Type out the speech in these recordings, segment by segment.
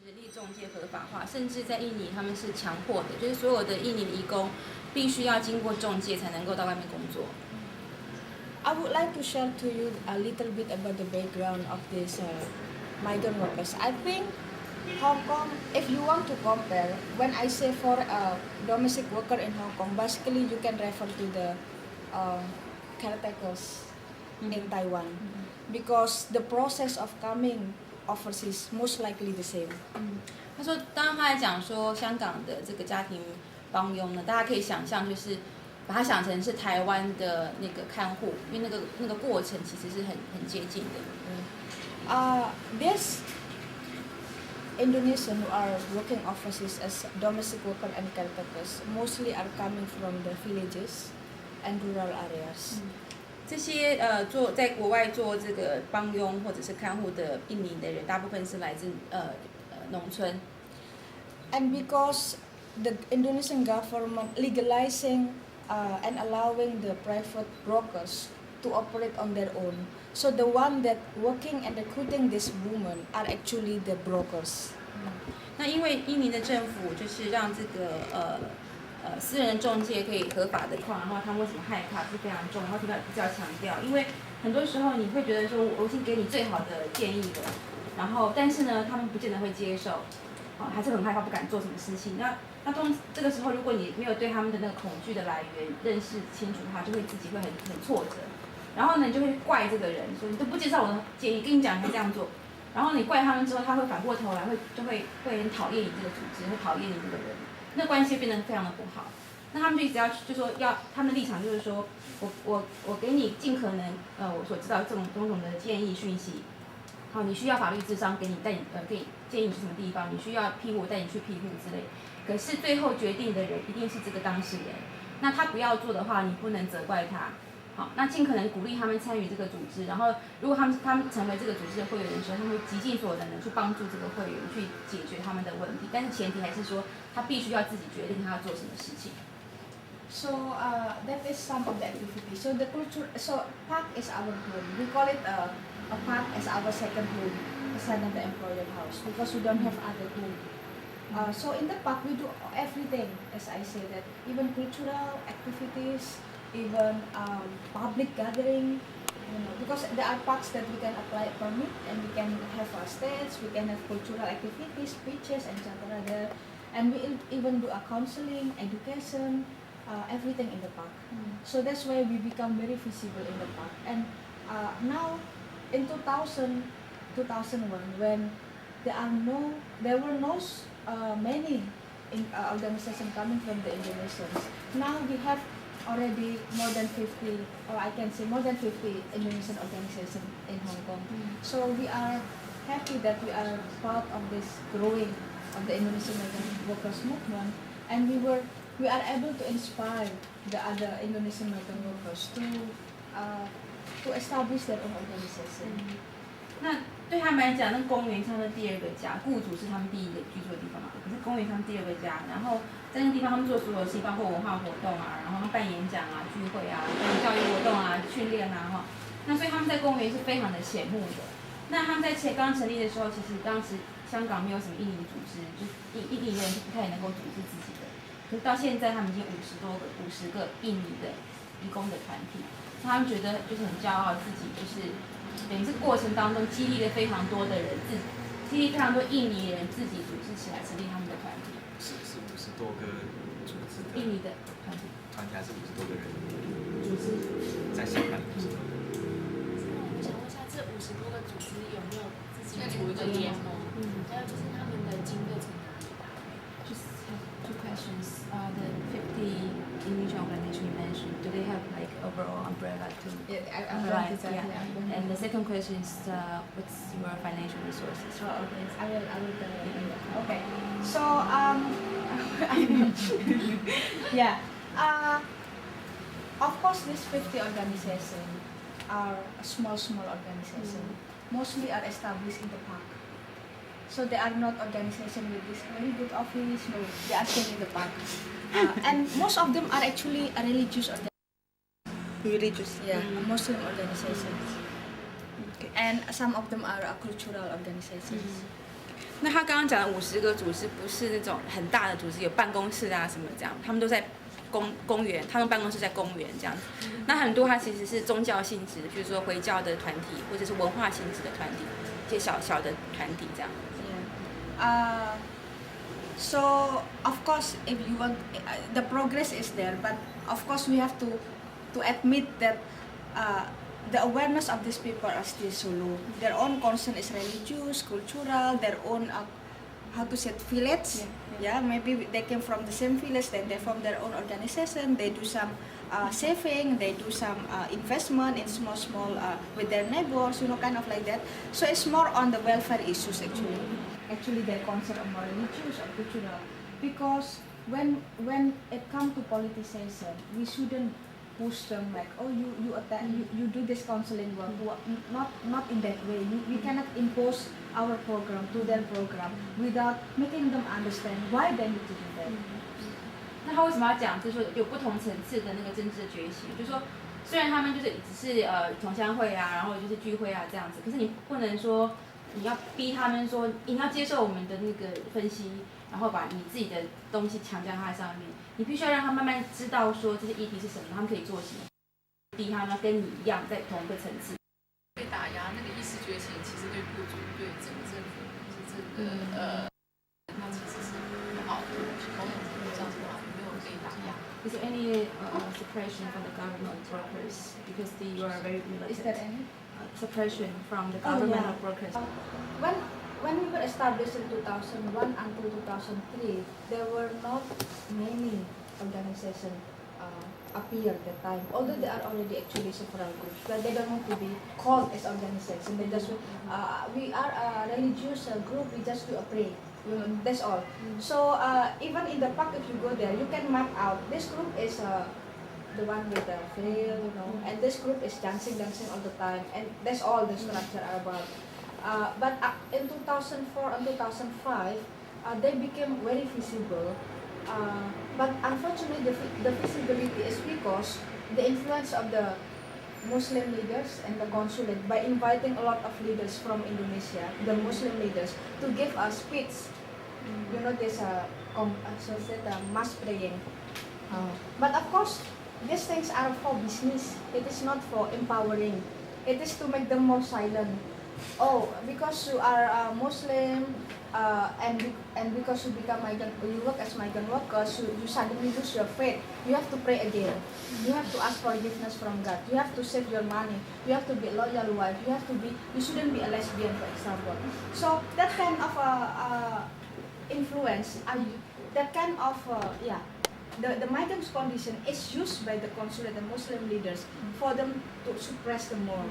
人力中介合法化，甚至在印尼他们是强迫的，就是所有的印尼的移工必须要经过中介才能够到外面工作。I would like to share to you a little bit about the background of these migrant workers. I think Hong Kong, if you want to compare, when I say for a domestic worker in Hong Kong, basically you can refer to the caretakers in Taiwan, because the process of coming overseas most likely the same. 他说，当他在讲说香港的这个家庭帮佣呢，大家可以想象，就是把它想成是台湾的那个看护，因为那个过程其实是很接近的。This Indonesian who are working overseas as domestic worker and caretakers mostly are coming from the villages and rural areas. 这些在国外做这个帮佣或者是看护的印尼的人，大部分是来自农村。And because the Indonesian government legalizing and allowing the private brokers to operate on their own, so the one that working and recruiting these women are actually the brokers. 那因为印尼的政府就是让这个私人中介可以合法的矿，然后他们为什么害怕是非常重要，然后比较强调，因为很多时候你会觉得说我已经给你最好的建议了，然后但是呢他们不见得会接受，还是很害怕不敢做什么事情。那这个时候如果你没有对他们的那个恐惧的来源认识清楚的话，就会自己会很挫折，然后呢你就会怪这个人，说你都不接受我的建议，跟你讲你还这样做，然后你怪他们之后，他会反过头来就会很讨厌你这个组织，会讨厌你这个人。那关系变得非常的不好，那他们就只要就说他们的立场就是说，我给你尽可能我所知道这种种种的建议讯息，好，你需要法律咨商，给你建议你去什么地方，你需要庇护我带你去庇护之类，可是最后决定的人一定是这个当事人，那他不要做的话，你不能责怪他。好，那尽可能鼓励他们参与这个组织，然后如果他们成为这个组织的会员的时候，他们会极尽所有的能去帮助这个会员去解决他们的问题，但是前提还是说他必须要自己决定他要做什么事情。So that is some of the activity. So the culture, so park is our home. We call it a park as our second home, aside of the employer house, because we don't have other home. So in the park we do everything, as I say that, even cultural activities, even public gathering, because there are parks that we can apply permit and we can have a stage, we can have cultural activities, speeches, etc. there, and we even do a counseling, education, everything in the park. So that's why we become very visible in the park. And now in 2001, when there were no many organizations coming from the Indonesians, now we have already more than 50, or I can say more than 50 Indonesian organizations in Hong Kong. So we are happy that we are part of this growing of the Indonesian migrant workers movement, and we are able to inspire the other Indonesian migrant workers to establish their own organization. 那对他们来讲，那公园像是第二个家，雇主是他们第一个居住的地方嘛，可是公园像第二个家。然后在那个地方，他们做所有事情，包括文化活动啊，然后办演讲啊、聚会啊、教育活动啊、训练啊，哈。那所以他们在公园是非常的显目的。那他们在刚成立的时候，其实当时香港没有什么印尼组织，就印尼人是不太能够组织自己的。可是到现在，他们已经50个印尼的移工的团体，他们觉得就是很骄傲，自己就是等于是过程当中激励了非常多的人，激励非常多印尼人自己组织起来成立他们的团体。是50多个组织的。印尼的团体还是50多个人组织，在香港50多个人。我想问一下，这50多个组织有没有自己组一个联盟？还有就是他们的经费从哪里来？ Just have two questions. The 50 Indonesian organization you mentioned, do they have like overall umbrella to? Yeah, yeah. And the second question is, what's your financial resources? Oh, okay. I will tell you. Okay. So yeah. Of course, these 50 organizations are a small organizations. Mostly are established in the park. So they are not organizations with this very good office. No, they are staying in the park. And most of them are actually a religious organization. Religious, Yeah, Muslim organizations. Okay. And some of them are cultural organizations. 那他刚刚讲的50个组织不是那种很大的组织，有办公室啊什么这样，他们都在公园，他们办公室在公园这样子。那很多它其实是宗教性质，比如说回教的团体，或者是文化性质的团体，一些小小的团体这样。Yeah. So of course, if you want, the progress is there, but of course we have to admit that the awareness of these people are still so low. Their own concern is religious, cultural, their own how to say it, village. Yeah, maybe they came from the same village, then they form their own organization. They do some saving, they do some investment in small with their neighbors, kind of like that. So it's more on the welfare issues actually. Actually, they're concerned more religious or cultural, because when it comes to politicization, we shouldn't push them like, oh, you do this counseling work. Not in that way. We cannot impose our program to their program without making them understand why they need to do that. 那他为什么要讲？就是说有不同层次的那个政治的觉醒，就是说虽然他们就是只是同乡会啊，然后就是聚会啊这样子，可是你不能说你要逼他们说你要接受我们的那个分析，然后把你自己的东西强加他上面。你必须要让他慢慢知道说这些议题是什么，他们可以做什么，逼他们跟你一样在同一个层次。被打压那个意识觉醒，其实对雇主、对整个政府，是这个它其实是很好的，某种程度上是好，没有被打压。Is there any suppression from the government workers because you are very limited? Is there any suppression from the government of workers? When we were established in 2001 until 2003, there were not many organizations appear at that time. Although there are already actually several groups, but they don't want to be called as organizations. They just we are a religious group. We just do a pray. That's all. So even in the park, if you go there, you can map out. This group is the one with the veil, and this group is dancing all the time, and that's all the structure are about. But in 2004 and 2005, they became very visible. But unfortunately, the visibility is because the influence of the Muslim leaders and the consulate by inviting a lot of leaders from Indonesia, the Muslim leaders, to give a speech. This mass praying. But of course, these things are for business. It is not for empowering. It is to make them more silent. Oh, because you are Muslim, and because you become migrant, you work as migrant workers, you suddenly lose your faith. You have to pray again. You have to ask forgiveness from God. You have to save your money. You have to be a loyal wife. You shouldn't be a lesbian, for example. So that kind of influence, that kind of the migrants' condition is used by the consulate and Muslim leaders for them to suppress them more.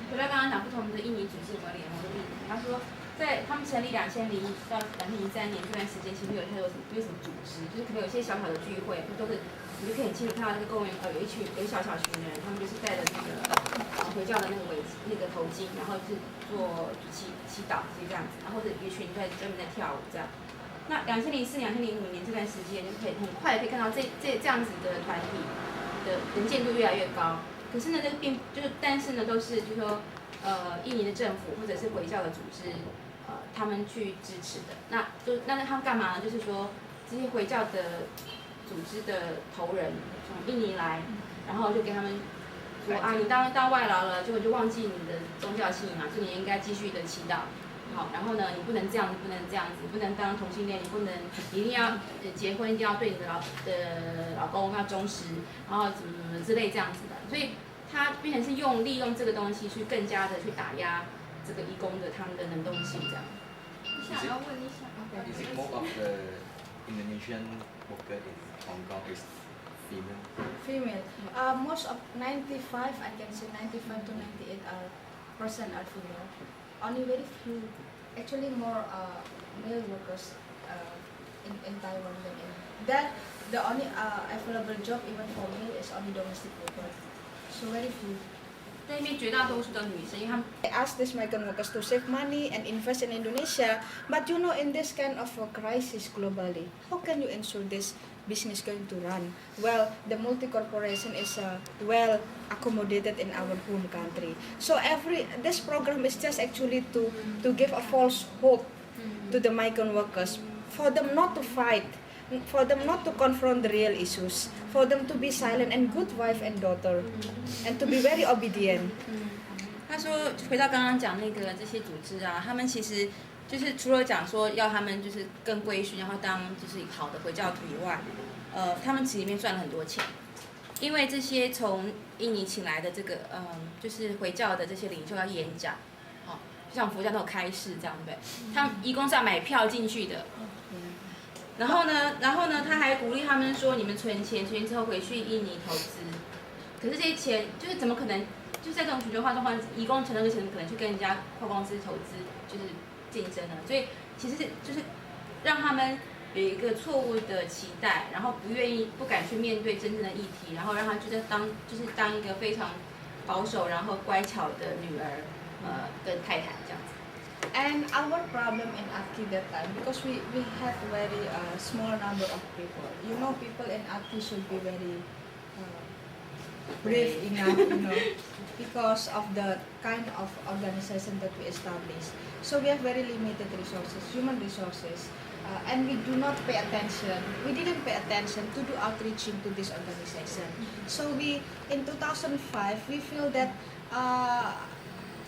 回到刚刚讲不同的印尼组织有没有联盟的例子，他说在他们成立2001到2003年这段时间，其实有什么组织，就是可能有些小小的聚会，都是你就可以很清楚看到那个公园有一小群人，他们就是戴着那个回教的那个头巾，然后是做祈祷这样子，然后或者一群在专门在跳舞这样。那2004年、2005年这段时间，就可以很快可以看到这样子的团体的能见度越来越高。可是呢，但是呢，都是就是说，印尼的政府或者是回教的组织，他们去支持的。那他们干嘛呢？就是说，这些回教的组织的头人从印尼来，然后就给他们说啊，你当外劳了，结果就忘记你的宗教信仰，所以你应该继续的祈祷。好，然后呢，你不能这样子，不能这样子，不能当同性恋，你一定要结婚，一定要对你的老公要忠实，然后怎么之类这样子的，所以他变成是利用这个东西去更加的去打压这个义工的他们的能动性这样。想要问一下 Is it more of the Indonesian worker in Hong Kong is female? Female. Most of 95, I can say 95 to 98% are female. Only very few, actually more male workers in Taiwan than in. That the only available job even for male is only domestic worker. So very few. 在那边绝大多数都是女生，因为他们 I ask these migrant workers to save money and invest in Indonesia, but in this kind of a crisis globally, how can you ensure this business going to run? Well, the multi-corporation is well accommodated in our home country. So this program is just actually to give a false hope to the migrant workers, for them not to fight, for them not to confront the real issues, for them to be silent and good wife and daughter, and to be very obedient. 他说，回到刚刚讲那个这些组织啊，他们其实就是除了讲说要他们就是更规训，然后当就是好的回教徒以外，他们其实里面赚了很多钱，因为这些从印尼请来的这个就是回教的这些领袖要演讲，好，就像佛教那种开示这样，对不对？他们义工是要买票进去的。然后呢，他还鼓励他们说，你们存钱之后回去印尼投资。可是这些钱就是怎么可能？就是在这种全球化状况，义工存那个钱可能去跟人家跨公司投资，就是竞争呢？所以其实就是让他们有一个错误的期待，然后不敢去面对真正的议题，然后让他就是当一个非常保守然后乖巧的女儿，跟太太这样子。And our problem in ATKI that time, because we had very small number of people. You know, people in ATKI should be very brave enough, because of the kind of organization that we established. So we have very limited resources, human resources, and we do not pay attention. We didn't pay attention to do outreaching to this organization. So in 2005, we feel that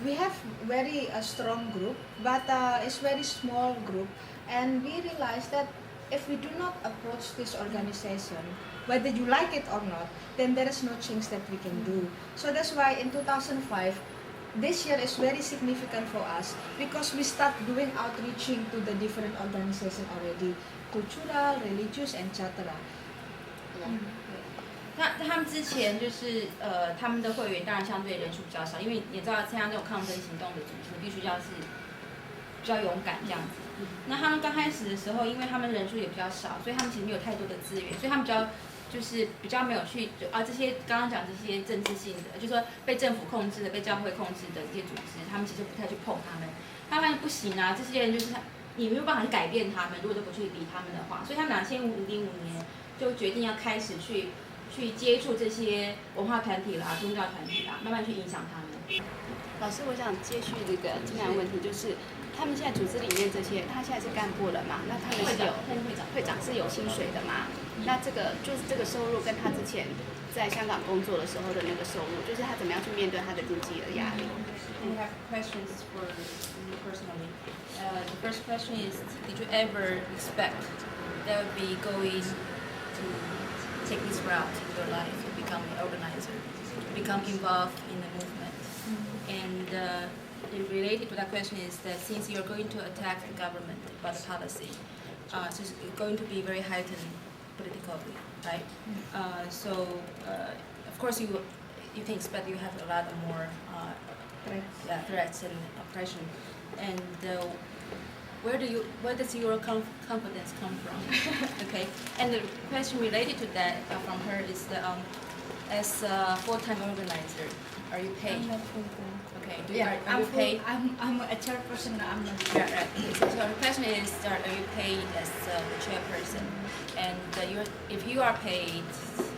we have very strong group, but it's very small group, and we realized that if we do not approach this organization, whether you like it or not, then there is no change that we can do. So that's why in 2005, this year is very significant for us, because we start doing outreaching to the different organizations already, cultural, religious, etc. Yeah. 那他们之前就是他们的会员当然相对人数比较少，因为你知道参加这种抗争行动的组织，必须要是比较勇敢这样子。那他们刚开始的时候，因为他们人数也比较少，所以他们其实没有太多的资源，所以他们比较没有去这些刚刚讲这些政治性的，就是说被政府控制的、被教会控制的这些组织，他们其实不太去碰他们。他发现不行啊，这些人就是你没有办法去改变他们，如果都不去理他们的话，所以他们2005年就决定要开始去接触这些文化团体啦、宗教团体啦，慢慢去影响他们。老师，我想接续这个这样的问题，就是他们现在组织里面这些，他现在是干部了嘛？那他们是有会长是有薪水的嘛？那这个就是这个收入跟他之前在香港工作的时候的那个收入，就是他怎么样去面对他的经济的压力。I have questions for you personally. The first question is, did you ever expect that would be going to take this route in your life, to become an organizer, to become involved in the movement? And related to that question is that since you're going to attack the government about the policy, so it's going to be very heightened politically, right? Of course you can expect you have a lot more threats and oppression. And where does your confidence come from? Okay. And the question related to that from her is that as a full-time organizer, are you paid? I'm not full-time. Okay. Are you paid? I'm a chairperson. I'm not. Right. So the question is, are you paid as the chairperson? And if you are paid,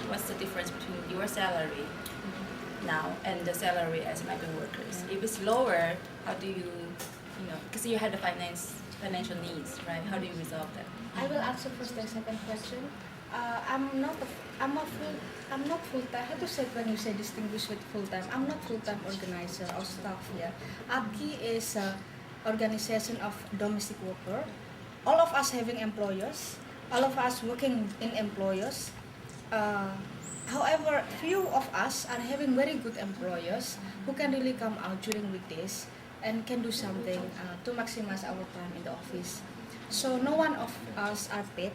what's the difference between your salary now and the salary as migrant workers? If it's lower, how do you because you had the financial needs, right? How do you resolve that? I will answer first the second question. I'm not full-time. How to say when you say distinguish with full-time? I'm not full-time organizer or staff here. ATKI is an organization of domestic worker. All of us having employers. All of us working in employers. However, few of us are having very good employers who can really come out during weekdays and can do something to maximize our time in the office. So no one of us are paid.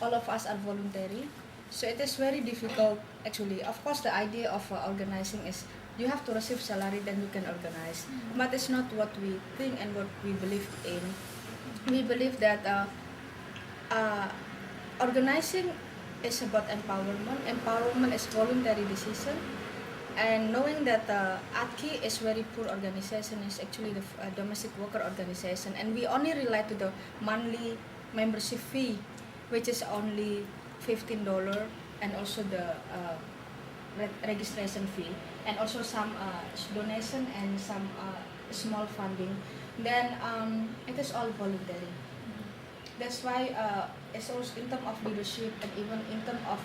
All of us are voluntary. So it is very difficult actually. Of course, the idea of organizing is you have to receive salary, then you can organize. But it's not what we think and what we believe in. We believe that organizing is about empowerment. Empowerment is voluntary decision. And knowing that ATKI is very poor organization, is actually the domestic worker organization, and we only rely to the monthly membership fee, which is only $15 and also the registration fee, and also some donation and some small funding. Then it is all voluntary. That's why it's also in terms of leadership and even in terms of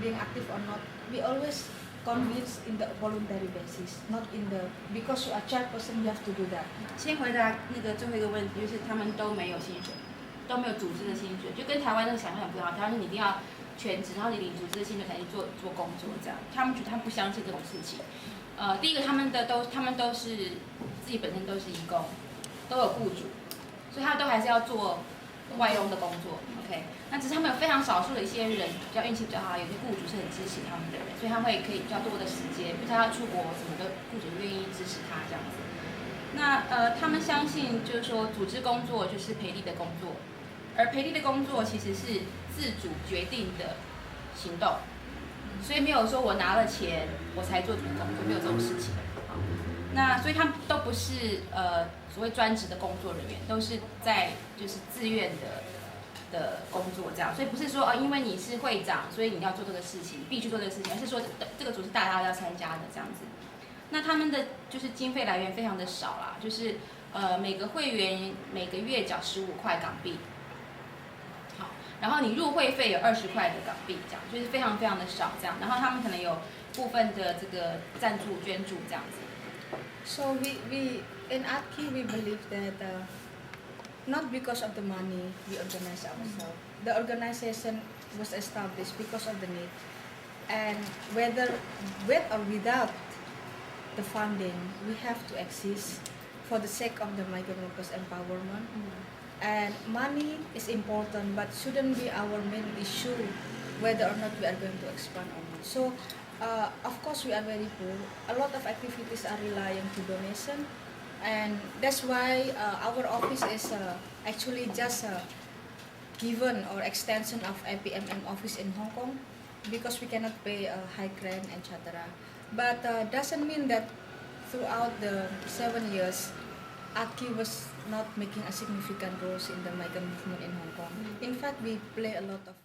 being active or not, we always convince in the voluntary basis, not in the because you are chairperson you have to do that. 先回答那个最后一个问题，就是他们都没有薪水，都没有组织的薪水，就跟台湾那个想象很不一样。台湾是你一定要全职，然后你领组织的薪水才去做工作这样。他们觉得他们不相信这种事情。第一个他们都是自己本身都是义工，都有雇主，所以他们都还是要做外佣的工作。OK， 那只是他们有非常少数的一些人比较运气比较好，有些雇主是很支持他们的人，所以他可以比较多的时间，比如他要出国什么的，雇主愿意支持他这样子。那他们相信就是说组织工作就是培力的工作，而培力的工作其实是自主决定的行动，所以没有说我拿了钱我才做这个工作，没有这种事情。那所以他们都不是所谓专职的工作人员，都是在就是自愿的工作这样，所以不是说因为你是会长，所以你要做这个事情，必须做这个事情，而是说这个组是大家要参加的这样子。那他们的就是经费来源非常的少啦，就是每个会员每个月缴15块港币，好，然后你入会费有20块的港币，这样就是非常非常的少这样。然后他们可能有部分的这个赞助捐助这样子。So we in ATKI we believe that not because of the money we organize ourselves. The organization was established because of the need, and whether with or without the funding, we have to exist for the sake of the migrant workers empowerment. And money is important, but shouldn't be our main issue whether or not we are going to expand or not. So, of course, we are very poor. A lot of activities are relying to donation, and that's why our office is actually just given or extension of APMM office in Hong Kong, because we cannot pay a high rent, etc. But doesn't mean that throughout the 7 years, ATKI was not making a significant role in the migrant movement in Hong Kong. In fact, we play a lot of